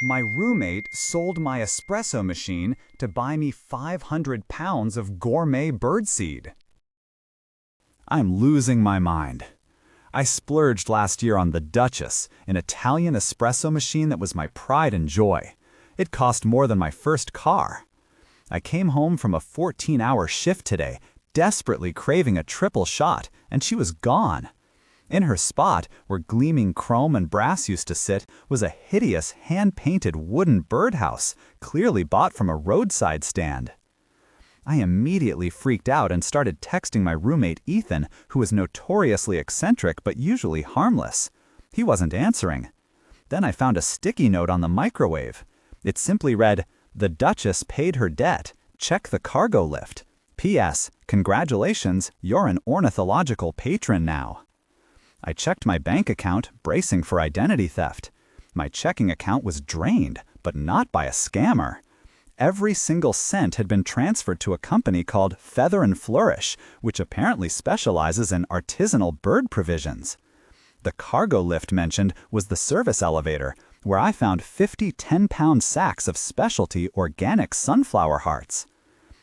My roommate sold my espresso machine to buy me 500 pounds of gourmet birdseed. I'm losing my mind. I splurged last year on the Duchess, an Italian espresso machine that was my pride and joy. It cost more than my first car. I came home from a 14-hour shift today, desperately craving a triple shot, and she was gone. In her spot, where gleaming chrome and brass used to sit, was a hideous hand-painted wooden birdhouse, clearly bought from a roadside stand. I immediately freaked out and started texting my roommate Ethan, who was notoriously eccentric but usually harmless. He wasn't answering. Then I found a sticky note on the microwave. It simply read, "The Duchess paid her debt. Check the cargo lift. P.S. Congratulations, you're an ornithological patron now." I checked my bank account, bracing for identity theft. My checking account was drained, but not by a scammer. Every single cent had been transferred to a company called Feather and Flourish, which apparently specializes in artisanal bird provisions. The cargo lift mentioned was the service elevator, where I found 50 10-pound sacks of specialty organic sunflower hearts.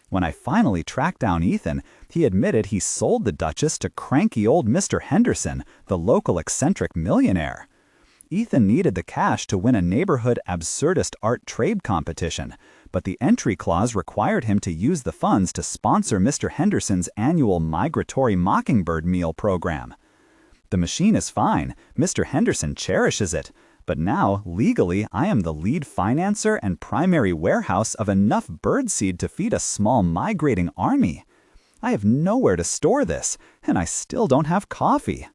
When I finally tracked down Ethan, he admitted he sold the Duchess to cranky old Mr. Henderson, the local eccentric millionaire. Ethan needed the cash to win a neighborhood absurdist art trade competition, but the entry clause required him to use the funds to sponsor Mr. Henderson's annual migratory mockingbird meal program. The machine is fine, Mr. Henderson cherishes it, but now, legally, I am the lead financer and primary warehouse of enough birdseed to feed a small migrating army. I have nowhere to store this, and I still don't have coffee.